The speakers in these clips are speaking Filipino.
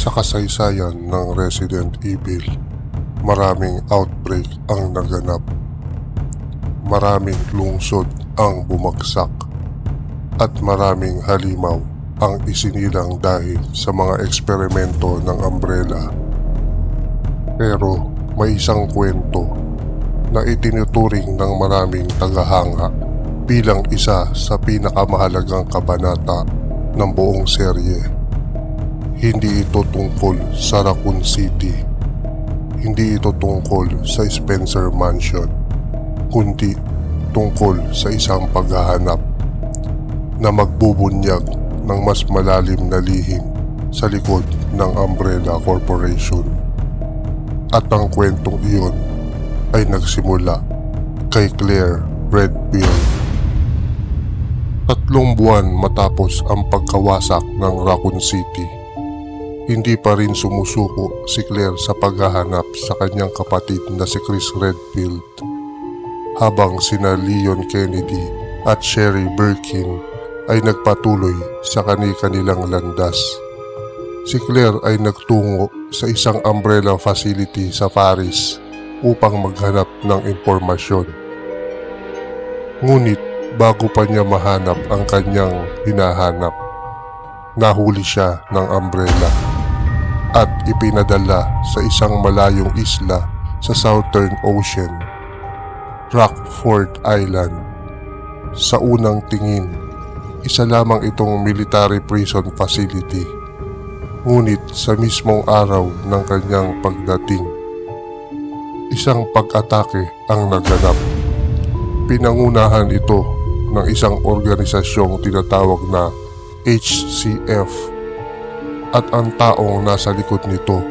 Sa kasaysayan ng Resident Evil, maraming outbreak ang naganap. Maraming lungsod ang bumagsak at maraming halimaw ang isinilang dahil sa mga eksperimento ng Umbrella. Pero may isang kwento na itinuturing ng maraming tagahanga bilang isa sa pinakamahalagang kabanata ng buong serye. Hindi ito tungkol sa Raccoon City. Hindi ito tungkol sa Spencer Mansion, kundi tungkol sa isang paghahanap na magbubunyag ng mas malalim na lihim sa likod ng Umbrella Corporation. At ang kwentong iyon ay nagsimula kay Claire Redfield. 3 buwan matapos ang pagkawasak ng Raccoon City, hindi pa rin sumusuko si Claire sa paghahanap sa kanyang kapatid na si Chris Redfield, habang sina Leon Kennedy at Sherry Birkin ay nagpatuloy sa kani-kanilang landas. Si Claire ay nagtungo sa isang Umbrella facility sa Paris upang maghanap ng impormasyon. Ngunit bago pa niya mahanap ang kanyang hinahanap, nahuli siya ng Umbrella at ipinadala sa isang malayong isla sa Southern Ocean, Rockford Island. Sa unang tingin, isa lamang itong military prison facility. Ngunit sa mismong araw ng kanyang pagdating, isang pag-atake ang naganap. Pinangunahan ito ng isang organisasyong tinatawag na HCF, at ang taong nasa likod nito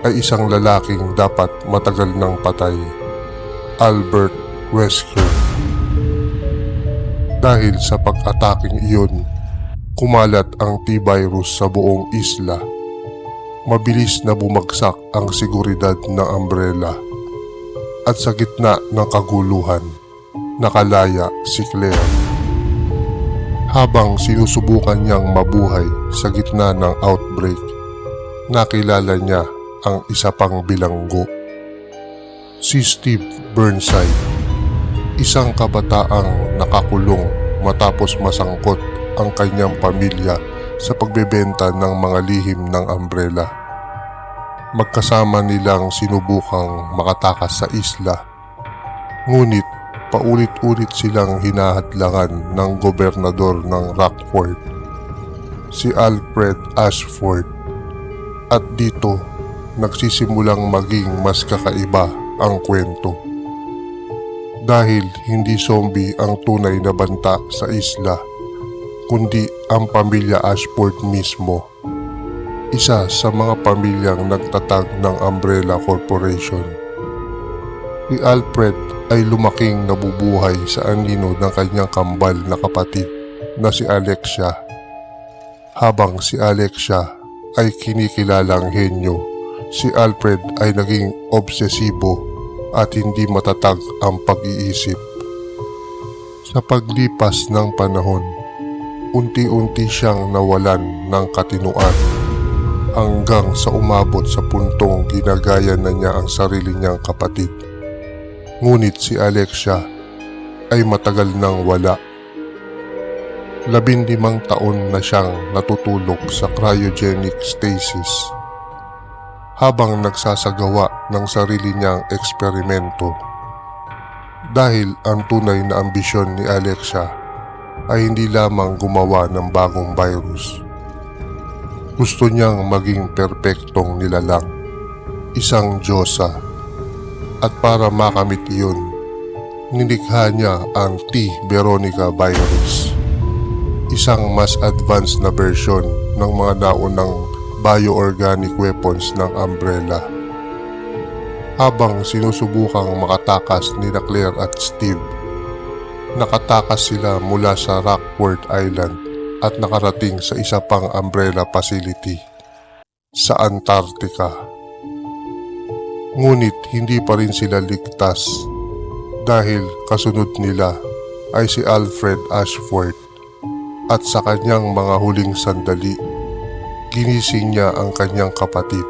ay isang lalaking dapat matagal nang patay, Albert Wesker. Dahil sa pag-ataking iyon, kumalat ang T-virus sa buong isla. Mabilis na bumagsak ang seguridad ng Umbrella, at sa gitna ng kaguluhan, nakalaya si Claire. Habang sinusubukan niyang mabuhay sa gitna ng outbreak, nakilala niya ang isa pang bilanggo, si Steve Burnside, isang kabataang nakakulong matapos masangkot ang kanyang pamilya sa pagbebenta ng mga lihim ng Umbrella. Magkasama nilang sinubukang makatakas sa isla, ngunit paulit-ulit silang hinahadlangan ng gobernador ng Rockford, si Alfred Ashford. At dito nagsisimulang maging mas kakaiba ang kwento. Dahil hindi zombie ang tunay na banta sa isla, kundi ang pamilya Ashford mismo, isa sa mga pamilyang nagtatag ng Umbrella Corporation. Si Alfred ay lumaking nabubuhay sa anino ng kanyang kambal na kapatid na si Alexia, habang si Alexia ay kinikilalang henyo. Si Alfred ay naging obsesibo at hindi matatag ang pag-iisip. Sa paglipas ng panahon, unti-unti siyang nawalan ng katinuan, hanggang sa umabot sa puntong ginagaya na niya ang sarili niyang kapatid. Ngunit si Alexia ay matagal nang wala. 15 taon na siyang natutulog sa cryogenic stasis habang nagsasagawa ng sarili niyang eksperimento. Dahil ang tunay na ambisyon ni Alexia ay hindi lamang gumawa ng bagong virus. Gusto niyang maging perpektong nilalang, isang diyosa. At para makamit iyon, nilikha niya ang T. Veronica virus, isang mas advanced na version ng mga naunang bioorganic weapons ng Umbrella. Habang sinusubukang makatakas ni Claire at Steve, nakatakas sila mula sa Rockford Island at nakarating sa isa pang Umbrella facility sa Antarctica. Ngunit hindi pa rin sila ligtas dahil kasunod nila ay si Alfred Ashford, at sa kanyang mga huling sandali ginising niya ang kanyang kapatid,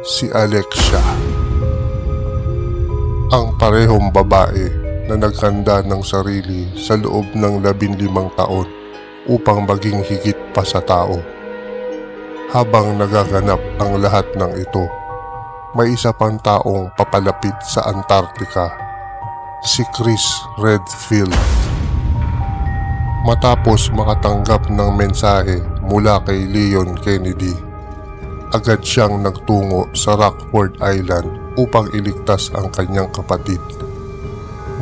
si Alexia. Ang parehong babae na naghanda ng sarili sa loob ng 15 taon upang maging higit pa sa tao. Habang nagaganap ang lahat ng ito, may isa pang taong papalapit sa Antarctica, si Chris Redfield. Matapos makatanggap ng mensahe mula kay Leon Kennedy, agad siyang nagtungo sa Rockford Island upang iligtas ang kanyang kapatid.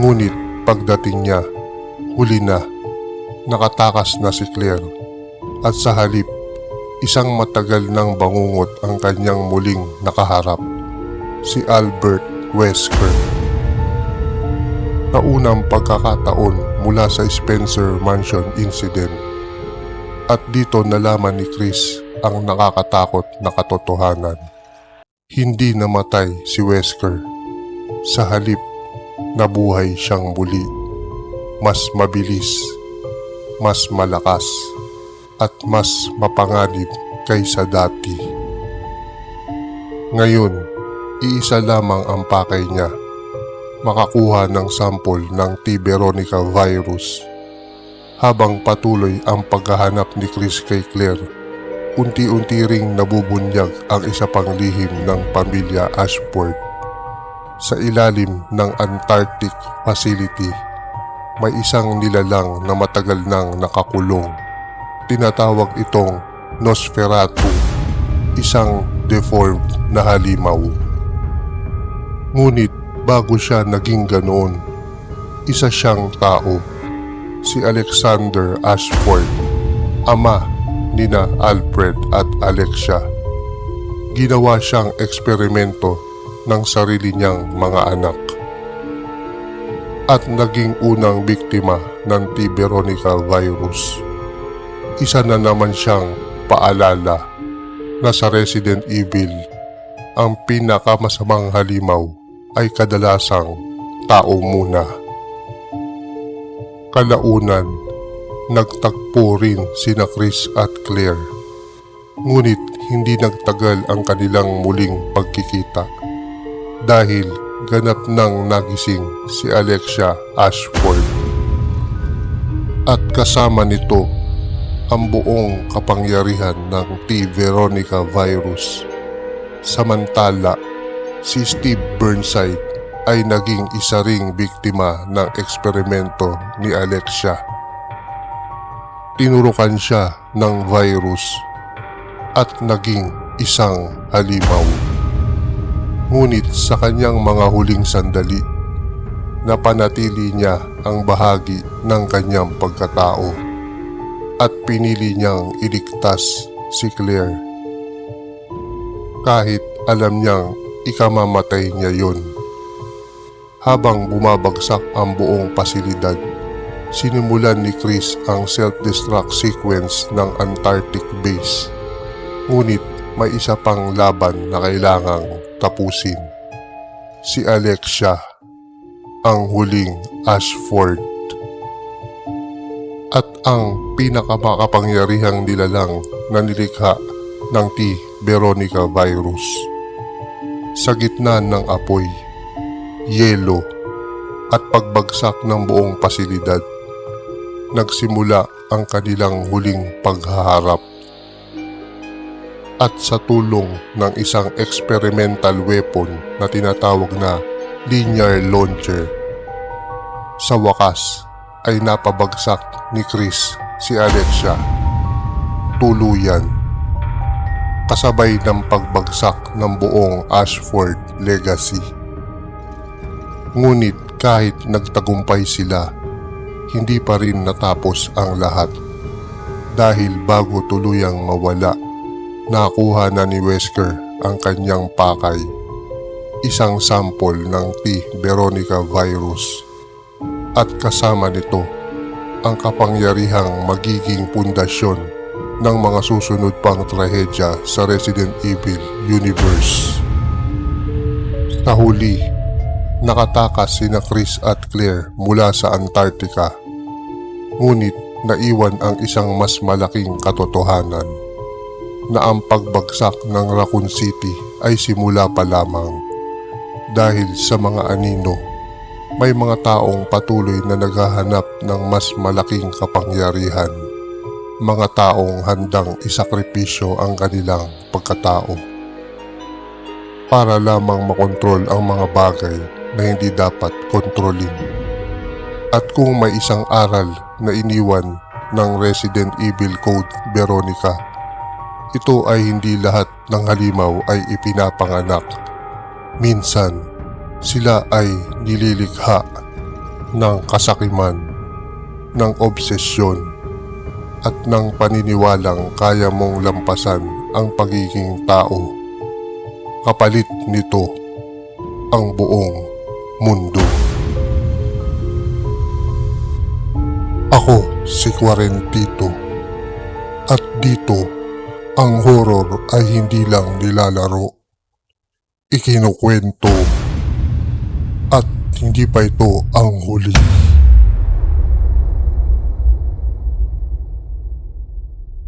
Ngunit pagdating niya, huli na, nakatakas na si Claire at sa halip, isang matagal ng bangungot ang kanyang muling nakaharap, si Albert Wesker. Naunang pagkakataon mula sa Spencer Mansion incident at dito nalaman ni Chris ang nakakatakot na katotohanan. Hindi namatay si Wesker. Sa halip, nabuhay siyang muli. Mas mabilis, mas malakas, at mas mapanganib kaysa dati. Ngayon, iisa lamang ang pakay niya. Makakuha ng sample ng T. Veronica virus. Habang patuloy ang paghahanap ni Chris kay Claire, unti-unti ring nabubunyag ang isa pang lihim ng pamilya Ashford. Sa ilalim ng Antarctic Facility, may isang nilalang na matagal nang nakakulong. Tinatawag itong Nosferatu, isang deformed na halimaw. Ngunit bago siya naging ganoon, isa siyang tao, si Alexander Ashford, ama nina Alfred at Alexia. Ginawa siyang eksperimento ng sarili niyang mga anak at naging unang biktima ng T. Veronica virus. Isa na naman siyang paalala na sa Resident Evil, ang pinakamasamang halimaw ay kadalasang tao muna. Kalaunan, nagtagpo rin sina Chris at Claire. Ngunit hindi nagtagal ang kanilang muling pagkikita dahil ganap nang nagising si Alexia Ashford. At kasama nito ang buong kapangyarihan ng T. Veronica virus. Samantala, si Steve Burnside ay naging isa ring biktima ng eksperimento ni Alexia. Tinurukan siya ng virus at naging isang halimaw. Ngunit sa kanyang mga huling sandali, napanatili niya ang bahagi ng kanyang pagkatao at pinili niyang iligtas si Claire. Kahit alam niyang ikamamatay niya yon. Habang bumabagsak ang buong pasilidad, sinimulan ni Chris ang self-destruct sequence ng Antarctic base. Ngunit may isa pang laban na kailangang tapusin. Si Alexia, ang huling Ashford. At ang pinakamakapangyarihang nilalang na nilikha ng T. Veronica virus. Sa gitna ng apoy, yelo at pagbagsak ng buong pasilidad, nagsimula ang kanilang huling paghaharap. At sa tulong ng isang experimental weapon na tinatawag na linear launcher, sa wakas ay napabagsak ni Chris si Alexia tuluyan, kasabay ng pagbagsak ng buong Ashford legacy. Ngunit kahit nagtagumpay sila, hindi pa rin natapos ang lahat. Dahil bago tuluyang mawala, nakuha na ni Wesker ang kanyang pakay, isang sample ng T. Veronica virus. At kasama nito, ang kapangyarihang magiging pundasyon ng mga susunod pang trahedya sa Resident Evil universe. Sa huli, nakatakas sina Chris at Claire mula sa Antarctica. Ngunit naiwan ang isang mas malaking katotohanan. na ang pagbagsak ng Raccoon City ay simula pa lamang. Dahil sa mga anino, may mga taong patuloy na naghahanap ng mas malaking kapangyarihan. Mga taong handang isakripisyo ang kanilang pagkatao para lamang makontrol ang mga bagay na hindi dapat kontrolin. At kung may isang aral na iniwan ng Resident Evil Code Veronica, ito ay hindi lahat ng halimaw ay ipinapanganak. Minsan, sila ay nililikha ng kasakiman, ng obsesyon, at ng paniniwalang kaya mong lampasan ang pagiging tao. Kapalit nito ang buong mundo. Ako si Quarentito at dito ang horror ay hindi lang nilalaro. Ikinukwento at hindi pa ito ang huli.